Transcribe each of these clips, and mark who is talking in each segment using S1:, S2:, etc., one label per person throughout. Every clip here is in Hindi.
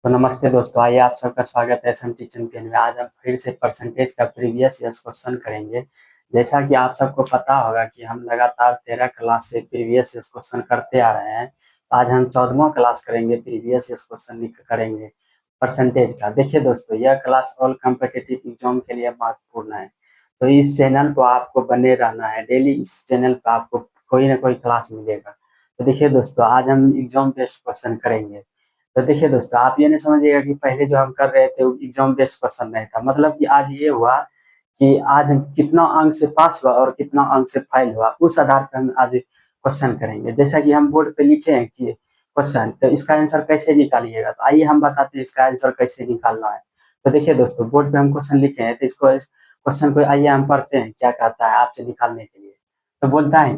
S1: तो नमस्ते दोस्तों, आइए आप सबका स्वागत है एसएमटी चैंपियन में। आज हम फिर से परसेंटेज का प्रीवियस ईयर्स क्वेश्चन करेंगे। जैसा कि आप सबको पता होगा कि हम लगातार 13 क्लास से प्रीवियस ईयर्स क्वेश्चन करते आ रहे हैं। आज हम 14वां क्लास करेंगे, प्रीवियस ईयर्स क्वेश्चन करेंगे परसेंटेज का। देखिए दोस्तों, यह क्लास ऑल कॉम्पिटिटिव एग्जाम के लिए महत्वपूर्ण है, तो इस चैनल को आपको बने रहना है। डेली इस चैनल पर आपको कोई ना कोई क्लास मिलेगा। तो देखिए दोस्तों, आज हम एग्जाम बेस्ड क्वेश्चन करेंगे। तो देखिए दोस्तों, आप ये नहीं समझिएगा कि पहले जो हम कर रहे थे वो एग्जाम बेस्ड क्वेश्चन नहीं था। मतलब कि आज ये हुआ कि आज हम कितना अंक से पास हुआ और कितना अंक से फेल हुआ, उस आधार पर हम आज क्वेश्चन करेंगे। जैसा कि हम बोर्ड पे लिखे हैं कि क्वेश्चन, तो इसका आंसर कैसे निकालिएगा। तो आइए हम बताते हैं इसका आंसर कैसे निकालना है। तो देखिए दोस्तों, बोर्ड पे हम क्वेश्चन लिखे हैं, तो इसको इस क्वेश्चन को आइए हम पढ़ते हैं क्या कहता है आपसे निकालने के लिए। तो बोलता है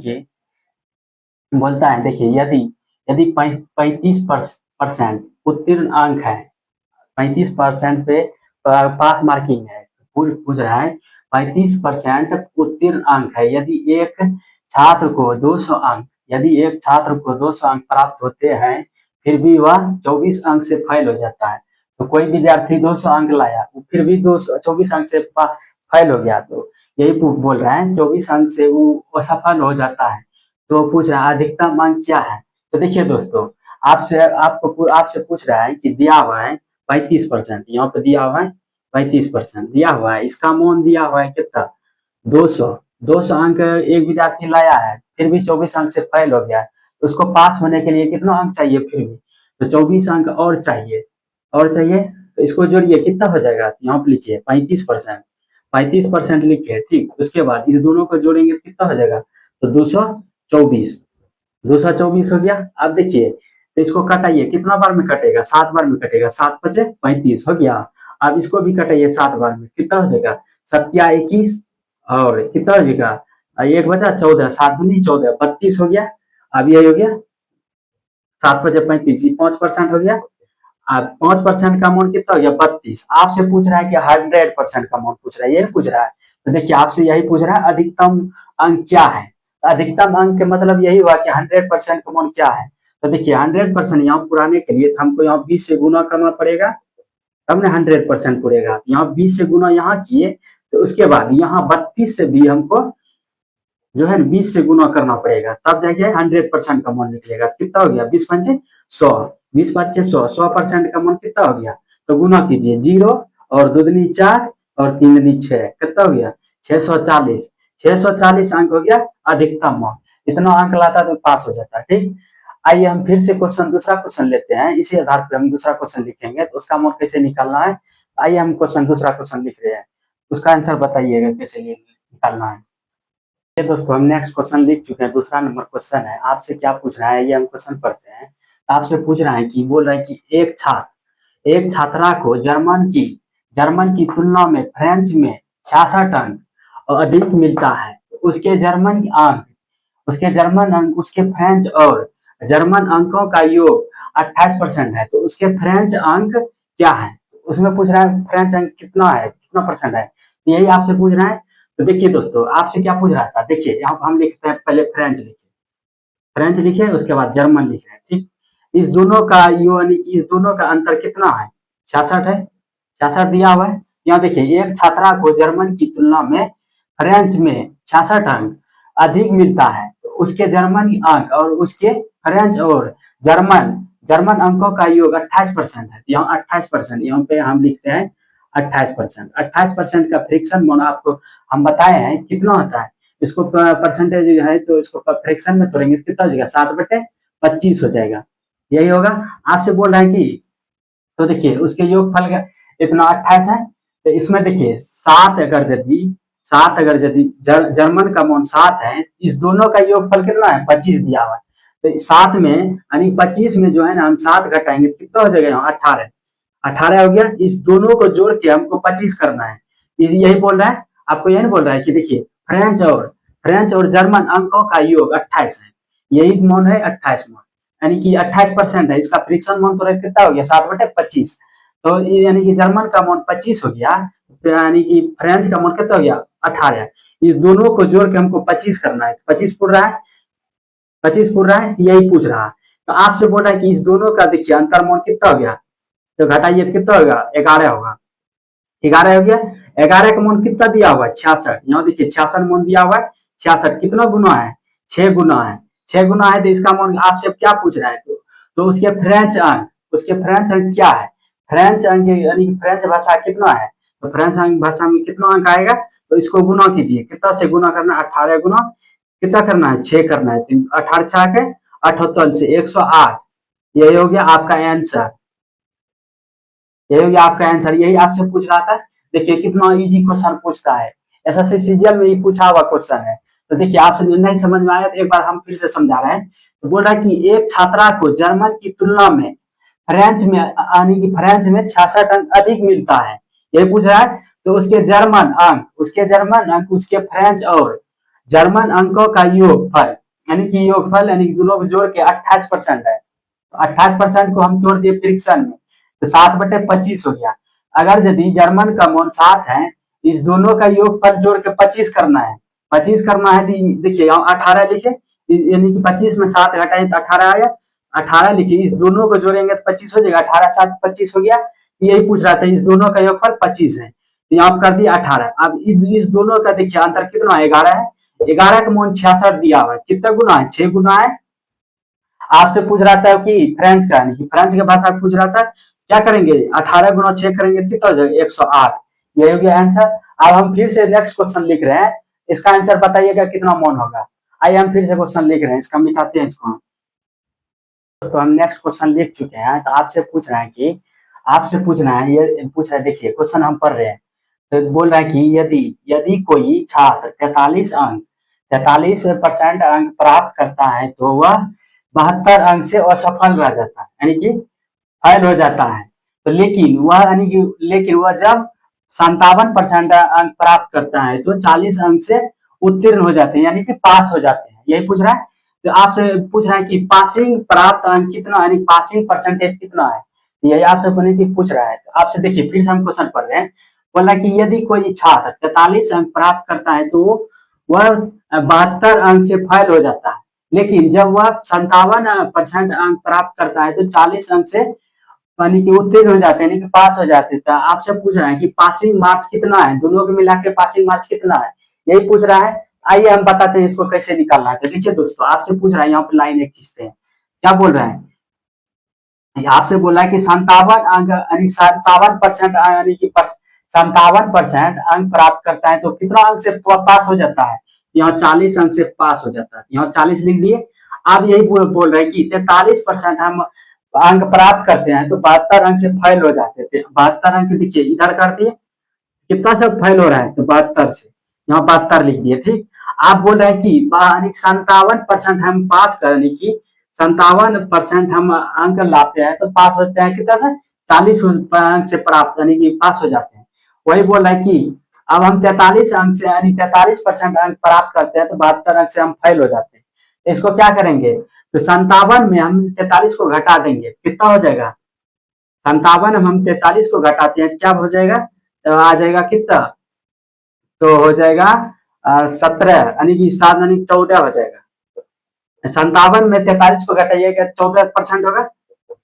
S1: देखिए, यदि यदि 35% उत्तीर्ण अंक है, 35% पे पास मार्किंग है, पूछ रहा है 35% उत्तीर्ण अंक है। यदि एक छात्र को 200 अंक प्राप्त होते हैं, फिर भी वह 24 अंक से फेल हो जाता है। तो कोई विद्यार्थी 200 अंक लाया, फिर भी 24 अंक से फेल हो गया, तो यही बोल रहा है 24 अंक से वो असफल हो जाता है। तो पूछ रहा है अधिकतम अंक क्या है। तो देखिए दोस्तों, आपसे पूछ रहा है कि दिया हुआ है 35%, यहाँ पे दिया हुआ है 35% दिया हुआ है, इसका मान दिया हुआ है कितना 200। 200 अंक एक विद्यार्थी लाया है, फिर भी 24 अंक से फेल हो गया है। तो उसको पास होने के लिए कितना अंक चाहिए, फिर भी तो 24 अंक और चाहिए। तो इसको जोड़िए, कितना हो जाएगा, यहाँ पे लिखिए 35%। 35% लिखिए, ठीक। उसके बाद इस दोनों को जोड़ेंगे तो कितना हो जाएगा, तो 224। 224 हो गया। अब देखिए, तो इसको कटाइए, कितना बार में कटेगा, 7 बार में कटेगा। 7 पचे 35 हो गया। अब इसको भी कटाइए 7 बार में, कितना हो जाएगा, 7 21 और कितना हो जाएगा, एक बचा 14, 7 दूनी 14, 32 हो गया। अब ये हो गया 7 पचे 35, 5% हो गया। अब 5% का अमाउंट कितना हो गया, 32। आपसे पूछ रहा है कि 100% का अमाउंट पूछ रहा है, ये पूछ रहा है। तो देखिए, आपसे यही पूछ रहा है अधिकतम अंक क्या है। तो अधिकतम अंक का मतलब यही हुआ कि 100% का अमाउंट क्या है। तो देखिए 100% यहाँ पुराने के लिए हमको यहाँ 20 से गुना करना पड़ेगा, तब ना 100% पुरेगा। यहाँ 20 से गुना यहाँ किए, तो उसके बाद यहाँ 32 से भी हमको जो है 20 से गुना करना पड़ेगा, तब जाके 100% का अमाउंट निकलेगा। कितना हो गया, 20 पंचे 100, 20 पंचे 100, 100% का अमाउंट कितना हो गया। तो गुना कीजिए, 0 और 2 दूनी 4 और 3 दूनी 6, कितना हो गया 640। 640 अंक हो गया अधिकतम अमाउंट। इतना अंक लाता तो पास हो जाता, ठीक। आइए हम फिर से दूसरा क्वेश्चन लेते हैं। इसी आधार पर हम दूसरा क्वेश्चन लिखेंगे, तो उसका अमाउंट कैसे निकालना है। आइए हम दूसरा क्वेश्चन लिख रहे हैं, उसका आंसर बताइएगा कैसे निकालना है। ये दोस्तों, हम नेक्स्ट क्वेश्चन लिख चुके हैं, दूसरा नंबर क्वेश्चन है। आपसे क्या पूछ रहा है, ये हम क्वेश्चन पढ़ते हैं। आपसे पूछ रहा है कि बोल रहा है कि एक छात्रा को जर्मन की तुलना में फ्रेंच में 66 अंक अधिक मिलता है। उसके जर्मन अंक उसके फ्रेंच और जर्मन अंकों का योग 28% है, तो उसके फ्रेंच अंक क्या है। उसमें पूछ रहा है फ्रेंच अंक कितना है, कितना परसेंट है, तो यही आपसे पूछ रहा है। तो देखिए दोस्तों, आपसे क्या पूछ रहा था, देखिए यहाँ हम लिखते हैं, पहले फ्रेंच लिखे उसके बाद जर्मन लिखे, ठीक। इस दोनों का यानी कि इस दोनों का अंतर कितना है, 66 है। 66 दिया हुआ है। यहाँ देखिए, एक छात्रा को जर्मन की तुलना में फ्रेंच में 66 अंक अधिक मिलता है, तो उसके जर्मन अंक और उसके फ्रेंच और जर्मन जर्मन अंकों का योग 28% है। यहाँ 28%, यहाँ पे हम लिखते हैं 28%। 28% का फ्रिक्शन मोन आपको हम बताए हैं कितना होता है। इसको परसेंटेज है, तो इसको फ्रैक्शन में तोड़ेंगे, कितना हो जाएगा, 7/25 हो जाएगा। यही होगा। आपसे बोल रहा है कि, तो देखिए उसके योगफल का इतना 28 है। तो इसमें देखिए 7 अगर यदि जर्मन का मान 7 है, इस दोनों का योगफल कितना है, 25 दिया हुआ है। तो 7 में यानी 25 में जो है ना हम 7 घटाएंगे, कितना हो जाएगा यहाँ 18। 18 हो गया। इस दोनों को जोड़ के हमको 25 करना है। यही बोल रहा है, आपको यही बोल रहा है कि देखिए फ्रेंच और जर्मन अंकों का योग 28 है। यही मान है 28 मान, यानी कि 28% है। इसका फ्रिक्शन मान तो कितना हो गया, 7/25। तो यानी कि जर्मन का मान 25 हो गया, यानी कि फ्रेंच का मान कितना हो गया, 18। इस दोनों को जोड़ के हमको 25 करना है। 25 पूर रहा है, यही पूछ रहा है। तो आपसे बोल रहा है कि इस दोनों का देखिए अंतर मान कितना हो गया, तो घटाइए तो कितना होगा, 11 होगा। 11 हो गया। 11 का मान कितना दिया हुआ है, 66। यहाँ देखिए 66 मान दिया हुआ है। 66 कितना गुना है, 6 गुना है। 6 गुना है तो इसका मान आपसे क्या पूछ रहा है, तो उसके फ्रेंच अंक, उसके फ्रेंच अंक क्या है, फ्रेंच अंक यानी कि फ्रेंच भाषा कितना है, तो फ्रेंच अंक भाषा में कितना अंक आएगा, तो इसको गुना कीजिए। कितना से गुना करना है, 18 गुना कितना करना है, 6 करना है। तो 18 छः के 78 से 108। यही हो गया आपका आंसर, यही हो गया आपका आंसर। यही आपसे पूछ रहा था। देखिए कितना इजी क्वेश्चन पूछता है, एसएससी सीजीएल में ही पूछा हुआ क्वेश्चन है। तो देखिए आपसे नहीं समझ में आया तो एक बार हम फिर से समझा रहे हैं। तो बोल रहा है कि एक छात्रा को जर्मन की तुलना में फ्रेंच में यानी कि फ्रेंच में 66 अंक अधिक मिलता है, यही पूछ रहा है। तो उसके जर्मन अंक, उसके जर्मन अंक, उसके फ्रेंच और जर्मन अंकों का योगफल, यानी कि योगफल यानी कि दोनों को जोड़ के 28% है। 28% को हम तोड़ दिए फ्रिक्शन में, तो 7/25 हो गया। अगर यदि जर्मन का मान 7 है, इस दोनों का योगफल जोड़ के 25 करना है, 25 करना है तो देखिए यहाँ 18 लिखे, यानी कि 25 में 7 घटाए तो 18 आया। 18 लिखिए, इस दोनों को जोड़ेंगे तो 25 हो जाएगा। 18 7 25 हो गया। यही पूछ रहा था, इस दोनों का योगफल 25 है, तो यहाँ कर दिया 18। अब इस दोनों का देखिए अंतर कितना है, 11 है। 11 का मान 66 दिया हुआ है, कितना गुना है, 6 गुना है। आपसे पूछ रहा था कि फ्रेंच का, यानी कि फ्रेंच की भाषा पूछ रहा था, क्या करेंगे, 18 गुना 6 करेंगे कितना हो जाएगा, 108। यही हो गया आंसर। अब हम फिर से नेक्स्ट क्वेश्चन लिख रहे हैं, इसका आंसर बताइएगा कितना मान होगा। आइए हम फिर से क्वेश्चन लिख रहे हैं, इसका मिटाते हैं इसको। तो हम नेक्स्ट क्वेश्चन लिख चुके हैं। तो आपसे पूछ रहे हैं कि, आपसे पूछना है, ये पूछ रहा है, देखिए क्वेश्चन हम पढ़ रहे हैं। तो बोल रहा है कि यदि यदि कोई छात्र 43% अंक प्राप्त करता है तो वह 72 अंक से असफल रह जाता है, यानी कि फेल हो जाता है। तो लेकिन वह यानी कि लेकिन वह जब 57% अंक प्राप्त करता है तो 40 अंक से उत्तीर्ण हो जाते हैं, यानी कि पास हो जाते हैं। यही पूछ रहा है। तो आपसे पूछ रहा है कि पासिंग प्राप्त अंक कितना, यानी पासिंग परसेंटेज कितना है, यही आपसे बने की पूछ रहा है। तो आपसे देखिए फिर से हम क्वेश्चन पढ़ रहे हैं। बोला कि यदि कोई छात्र 43 अंक प्राप्त करता है तो वह 72 अंक से फेल हो जाता है, लेकिन जब वह 57% अंक प्राप्त करता है तो 40 अंक से यानी कि उत्तीर्ण हो जाते हैं, यानी कि पास हो जाते हैं। तो आपसे पूछ रहा है कि पासिंग मार्क्स कितना है, दोनों को मिला के पासिंग मार्क्स कितना है, यही पूछ रहा है। आइए हम बताते हैं इसको कैसे निकालना है। तो देखिए दोस्तों, आपसे पूछ रहा है, यहाँ पे लाइन एक खींचते हैं, क्या बोल रहा है, आपसे बोला है कि 57 अंक यानी 57% यानी कि 57% अंक प्राप्त करता है तो कितना अंक से पास हो जाता है, यहाँ 40 अंक से पास हो जाता है, यहाँ 40 लिख दिए। आप यही बोल रहे हैं कि 43% हम अंक प्राप्त करते हैं तो 72 अंक से फेल हो जाते थे। 72 अंक देखिए इधर कर दिए, कितना से फेल हो रहा है, तो 72 से, यहाँ 72 लिख दिए, ठीक। आप बोल रहे हैं कि 57% हम पास करने की, 57% हम अंक लाते हैं तो पास होते हैं कितना से, 40 अंक से प्राप्त यानी कि पास हो जाते हैं। वही बोल रहा है कि अब हम 43 अंक से यानी 43% अंक प्राप्त करते हैं तो 72 अंक से हम फेल हो जाते हैं। इसको क्या करेंगे, तो 57 में हम 43 को घटा देंगे, कितना हो जाएगा, 57 हम 43 को घटाते हैं क्या हो जाएगा, तो आ जाएगा कितना, तो हो जाएगा 17 यानी कि 7 यानी 14 हो जाएगा। 57 में 43 को घटाइएगा 14% होगा,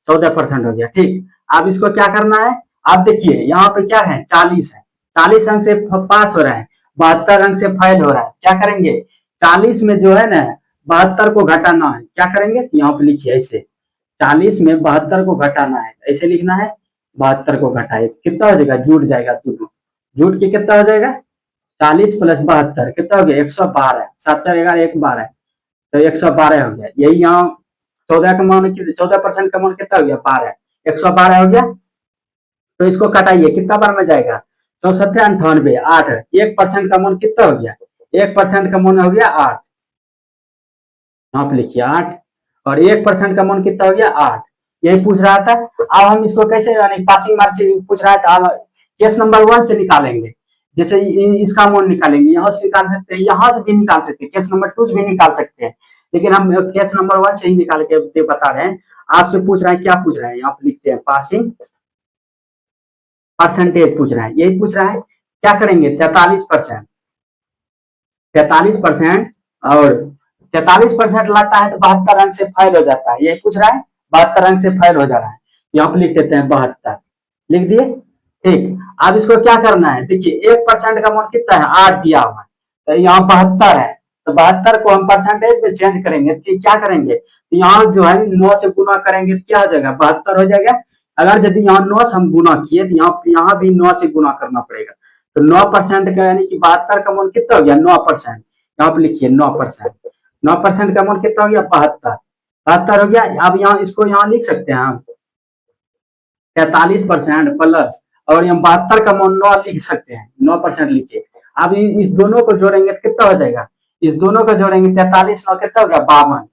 S1: 14% हो गया, ठीक। अब इसको क्या करना है, आप देखिए यहाँ पे क्या है, 40 है, 40 अंक से पास हो रहा है, 72 अंक से फेल हो रहा है, क्या करेंगे, 40 में जो है ना 72 को घटाना है, क्या करेंगे, यहाँ पे लिखिए ऐसे, 40 में 72 को घटाना है, ऐसे लिखना है, 72 को घटाए कितना हो जाएगा, जुट जाएगा दोनों, जुट के कितना हो जाएगा, 40 प्लस 72 कितना हो गया, 112, 7 4 11 1 12, तो 112 हो गया। यही यहाँ 14 का मान, 14% का मान कितना हो गया, 12, 112 हो गया। तो इसको कटाइए कितना बार में जाएगा, 64 98 8, 1% का मान कितना हो गया, 1% का मान हो गया 8, यहाँ पे लिखिए 8, और 1% का मान कितना हो गया 8, यही पूछ रहा था। अब हम इसको कैसे यानी पासिंग मार्क्स से पूछ रहा है, तो अब केस नंबर 1 से निकालेंगे, जैसे इसका मान निकालेंगे, यहाँ से निकाल सकते हैं, यहाँ से भी निकाल सकते हैं, केस नंबर 2 से भी निकाल सकते हैं, लेकिन हम केस नंबर 1 से ही निकाल के बता रहे हैं। आपसे पूछ रहा है, क्या पूछ रहा है, यहाँ पे लिखते हैं पासिंग परसेंटेज पूछ रहा है, यही पूछ रहा है। क्या करेंगे, 43%, 43%, और 43% लाता है तो 72 अंक से फेल हो जाता है, यही पूछ रहा है, 72 अंक से फेल हो जा रहा है। यहाँ पे लिख देते हैं 72, लिख दिए। ठीक, अब इसको क्या करना है, देखिए 1% का मान कितना है, 8 दिया हुआ है, तो यहाँ 72 है, तो 72 को हम परसेंटेज में चेंज करेंगे कि क्या करेंगे, तो यहाँ जो है 9 से गुना करेंगे तो क्या हो जाएगा, 72 हो जाएगा। अगर यदि यहाँ 9 से हम गुना किए तो यहाँ भी 9 से गुना करना पड़ेगा, तो 9% का यानी कि 72 का मान कितना हो गया, 9%। यहाँ पे लिखिए 9%, 9% का मान कितना हो गया, 72, 72 हो गया। अब यहाँ इसको यहाँ लिख सकते हैं हम 43% प्लस, और यहाँ 72 का मान 9 लिख सकते हैं, 9% लिखिए। अब इस दोनों को जोड़ेंगे तो कितना हो जाएगा, इस दोनों को जोड़ेंगे 43 9 कितना हो गया, 52,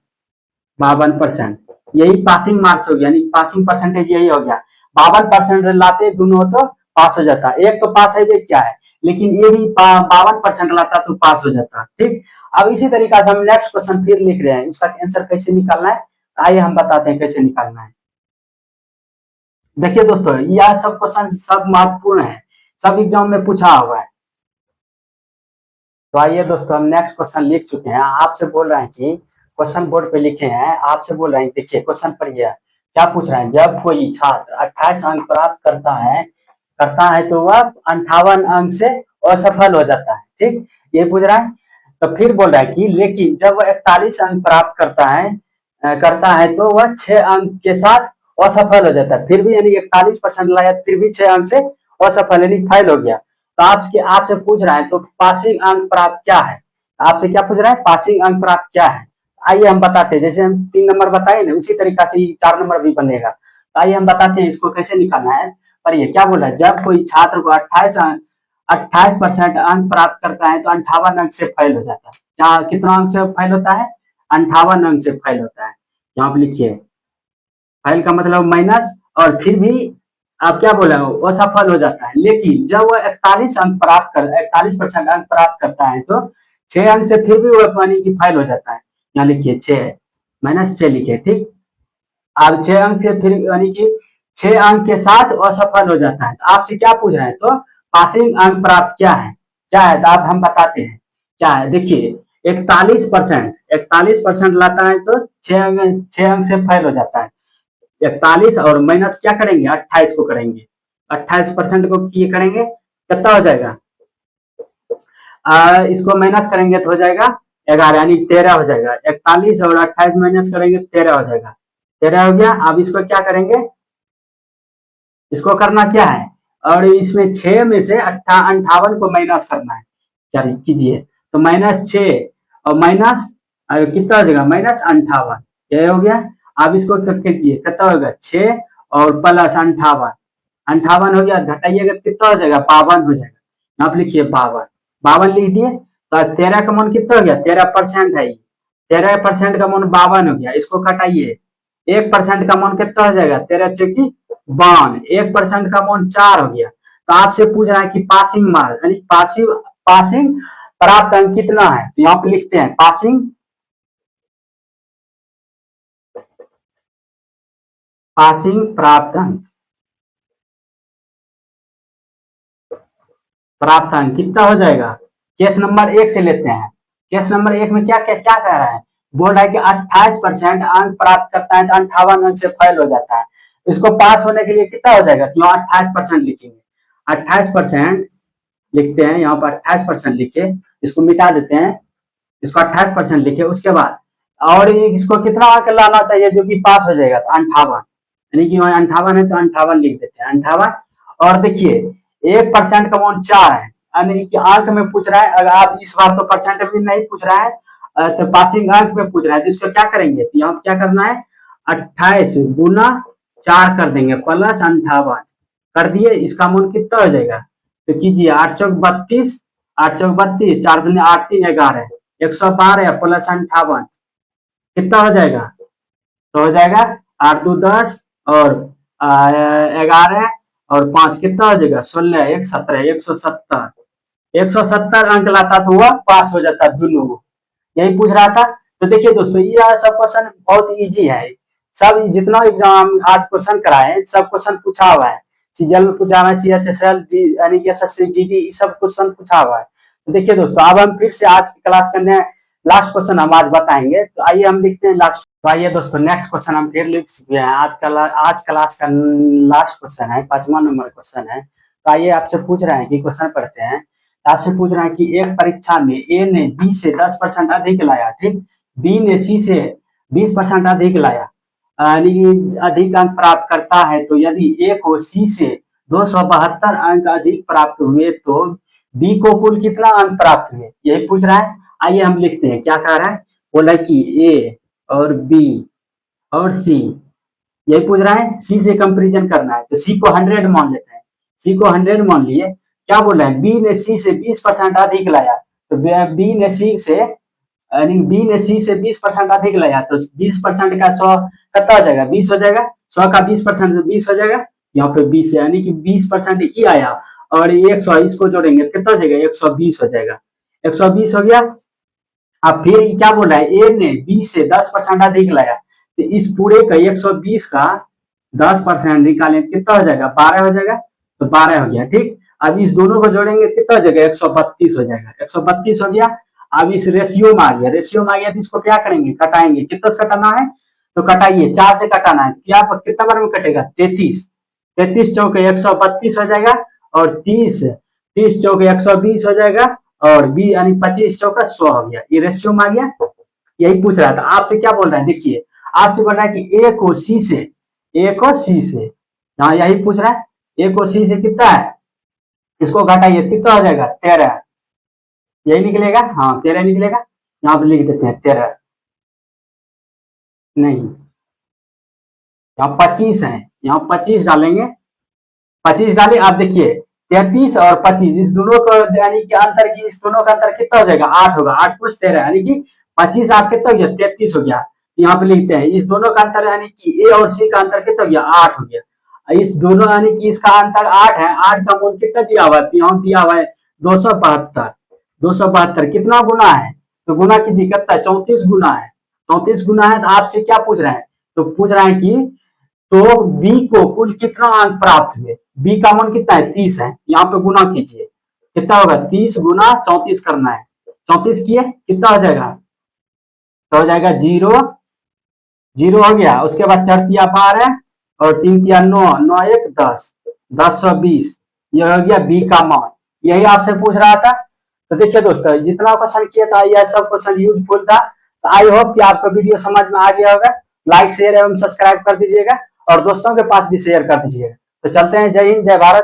S1: 52%। यही पासिंग मार्क्स हो गया, यानी पासिंग परसेंटेज यही हो गया। 52% लाते दोनों तो पास हो जाता, एक तो पास है ये क्या है, लेकिन ये भी 52% लाता तो पास हो जाता। ठीक, अब इसी तरीका से हम नेक्स्ट क्वेश्चन फिर लिख रहे हैं, इसका आंसर कैसे निकालना है, आइए हम बताते हैं कैसे निकालना है। देखिए दोस्तों, यह सब क्वेश्चन सब महत्वपूर्ण है, सब एग्जाम में पूछा हुआ है। तो आइए दोस्तों, हम नेक्स्ट क्वेश्चन लिख चुके हैं, आपसे बोल रहे हैं कि क्वेश्चन बोर्ड पे लिखे हैं, आपसे बोल रहे हैं देखिए क्वेश्चन पढ़िए क्या पूछ रहे हैं। जब कोई छात्र 28 अंक प्राप्त करता है तो वह 58 अंक से असफल हो जाता है। ठीक, ये पूछ रहा है। तो फिर बोल रहा है कि लेकिन जब वह 41 अंक प्राप्त करता है तो वह 6 अंक के साथ असफल हो जाता है। फिर भी यानी 41% लाया, फिर भी 6 अंक से असफल यानी फेल हो गया। तो आपसे पूछ रहा है तो पासिंग अंक प्राप्त क्या है, आपसे क्या पूछ रहा है, पासिंग अंक प्राप्त क्या है। आइए हम बताते हैं, जैसे हम 3 नंबर बताए ना उसी तरीका से 4 नंबर भी बनेगा। तो आइए हम बताते हैं इसको कैसे निकालना है। पर ये क्या बोल रहा है, जब कोई छात्र को 28% अंक प्राप्त करता है तो 58 अंक से फेल हो जाता है। क्या कितना अंक से फेल होता है, 58 अंक से फेल होता है। यहाँ पे लिखिए, फेल का मतलब माइनस, और फिर भी आप क्या बोला वो असफल हो जाता है। लेकिन जब वह 41% अंक प्राप्त करता है तो 6 अंक से फिर भी वह यानी कि फेल हो जाता है। यहाँ लिखिए 6 -6 लिखिए। ठीक, अब 6 अंक से फिर यानी कि 6 अंक के साथ असफल हो जाता है। तो आपसे क्या पूछ रहे हैं, तो पासिंग अंक प्राप्त क्या है, क्या है, तो आप हम बताते हैं क्या है। देखिए 41% लाता है तो 6 अंक से फेल हो जाता है। 41 और माइनस क्या करेंगे, 28 को करेंगे, 28% को ये करेंगे कितना हो जाएगा, इसको माइनस करेंगे तो हो जाएगा 11 यानी 13 हो जाएगा। 41 और 28 माइनस करेंगे 13 हो जाएगा, 13 हो गया। अब इसको क्या करेंगे, इसको करना क्या है, और इसमें 6 में से 58 को माइनस करना है। क्या कीजिए, तो -6 और माइनस कितना हो जाएगा, -58, ये हो गया। अब इसको कीजिए कितना होगा, 6 और प्लस 58, 58 हो गया, घटाइएगा कितना हो जाएगा, 52 हो जाएगा। यहाँ पे लिखिए 52, 52 लिख दिए। तो 13 का मान कितना हो गया, 13% है, 13% का मान 52 हो गया। इसको घटाइए, 1% का मान कितना हो जाएगा, 13 चौकी 52, 1% का मान 4 हो गया। तो आपसे पूछ रहा है कि पासिंग मार्क्स यानी पासिंग प्राप्त अंक कितना है, तो यहाँ पे लिखते हैं पासिंग प्राप्त अंक कितना हो जाएगा। केस नंबर 1 से लेते हैं। केस नंबर 1 में क्या क्या क्या कह रहा है, बोल रहा है कि 28% अंक प्राप्त करता है तो 58 अंक से फेल हो जाता है। इसको पास होने के लिए कितना हो जाएगा, तो 28% लिखेंगे, 28% लिखते हैं, यहाँ पर 28% लिखे, इसको मिटा देते हैं, इसको 28% लिखे। उसके बाद और इसको कितना अंक लाना चाहिए जो कि पास हो जाएगा, तो 58, यानी कि वहाँ 58 है तो 58 लिख देते हैं, 58। और देखिए 1% का मान 4 है, यानी कि अंक में पूछ रहा है। अगर आप इस बार तो परसेंट में नहीं पूछ रहा है, तो पासिंग अंक में पूछ रहा है, तो इसको क्या करेंगे, तो यहाँ क्या करना है, 28 गुना 4 कर देंगे प्लस 58 कर दिए। इसका मान कितना हो जाएगा, तो कीजिए 8 चौक 32, 8 चौक 32, 4 दूनी 8 3 11, 112 प्लस 58 कितना हो जाएगा, तो हो जाएगा 8 2 10 और 11 और 5 कितना हो जाएगा, 16 1 17, 170, 170 अंक लाता तो वह पास हो जाता दोनों को, यही पूछ रहा था। तो देखिए दोस्तों, यह सब क्वेश्चन बहुत इजी है, सब जितना एग्जाम आज क्वेश्चन कराए सब क्वेश्चन पूछा हुआ है। सीजीएल में पूछा हुआ है, सीएचएसएल यानी कि एसएससी जीडी सब क्वेश्चन पूछा हुआ है। तो देखिए दोस्तों, अब हम फिर से आज की क्लास करने लास्ट क्वेश्चन हम आज बताएंगे। तो आइए हम लिखते हैं लास्ट तो आइए दोस्तों, नेक्स्ट क्वेश्चन हम फिर लिख चुके हैं। आज क्लास का लास्ट क्वेश्चन है, 5वां नंबर क्वेश्चन है। तो आइए आपसे पूछ रहे हैं कि क्वेश्चन पढ़ते हैं। तो आपसे पूछ रहे हैं कि एक परीक्षा में ए ने बी से 10% अधिक लाया, ठीक। बी ने सी से 20% अधिक लाया, यानी कि अधिक अंक प्राप्त करता है। तो यदि ए को सी से 272 अंक अधिक प्राप्त हुए तो बी को कुल कितना अंक प्राप्त हुए, यही पूछ रहा है। आइए हम लिखते हैं, क्या कह रहा है। बोला कि ए और बी और सी, यही पूछ रहा है। सी से कंपेरिजन करना है, तो सी को 100 मान लेते हैं। सी को 100 मान लिए। क्या बोल रहा है, बी ने सी से 20% अधिक लाया। तो बी ने सी से, यानी बी ने सी से 20% अधिक लाया, तो 20% का 100 कितना हो जाएगा, 20 हो जाएगा। 100 का 20% तो 20 हो जाएगा। यहाँ पे 20 है, यानी कि 20% ई आया, और 100 इसको जोड़ेंगे कितना हो जाएगा, 120 हो जाएगा। 120 हो गया। अब फिर क्या बोल रहा है, ए ने बी से 10% अधिक लाया, तो इस पूरे का 120 का 10% निकालें, कितना हो जाएगा, 12 हो जाएगा। तो 12 हो गया, ठीक। अब इस दोनों को जोड़ेंगे, कितना हो जाएगा, 132 हो जाएगा। 132 हो गया। अब इस रेशियो में आ गया, रेशियो में आ गया, तो इसको क्या करेंगे, कटाएंगे। कितना से कटाना है, तो कटाइए, 4 से कटाना है। क्या कितना बार में कटेगा, 33। 33 चौके 132 हो जाएगा, और 30 चौके 120 हो जाएगा, और बी यानी 25 चौका 100 हो गया। ये रेशियो में आ गया। यही पूछ रहा था आपसे। क्या बोल रहा है, देखिए आपसे बोल रहा है कि ए को सी से, ए को सी से, हाँ यही पूछ रहा है। ए को सी से कितना है, इसको घटाइए, कितना हो जाएगा, 13। यही निकलेगा, हाँ 13 निकलेगा। यहाँ पे लिख देते हैं 13, नहीं यहाँ 25 है, यहाँ 25 डालेंगे। 25 डाले, आप देखिए 33 और 25, इस दोनों को यानी कि अंतर की, इस दोनों का अंतर कितना हो जाएगा, 8 होगा। 8 कुछ 13, यानी कि 25 8 कितना हो गया, 33 हो गया। यहाँ पे लिखते हैं इस दोनों का अंतर, यानी कि ए और सी का अंतर कितना हो गया, 8 हो गया। इस दोनों यानी कि इसका अंतर 8 है। 8 का मूल कितना दिया हुआ है, यहाँ दिया हुआ है 272। 272 कितना गुना है, तो गुना कीजिए, कितना 34 गुना है। 34 गुना है। तो आपसे क्या पूछ रहे हैं, तो पूछ रहे हैं कि तो बी को कुल कितना अंक प्राप्त हुए। बी का मान कितना है, 30 है। यहाँ पे गुना कीजिए, कितना होगा, 30 गुना 34 करना है। 34 किए, कितना हो जाएगा, तो हो जाएगा 0। 0 हो गया। उसके बाद 4 तिया 12 और 3 तिया 9, 9 1 10, 1020। यह हो गया बी का मान। यही आपसे पूछ रहा था। तो देखिए दोस्तों, जितना क्वेश्चन किया था यह सब क्वेश्चन यूजफुल था। तो आई होप कि आपको वीडियो समझ में आ गया होगा। लाइक शेयर एवं सब्सक्राइब कर दीजिएगा, और दोस्तों के पास भी शेयर कर दीजिएगा। तो चलते हैं, जय हिंद जय भारत।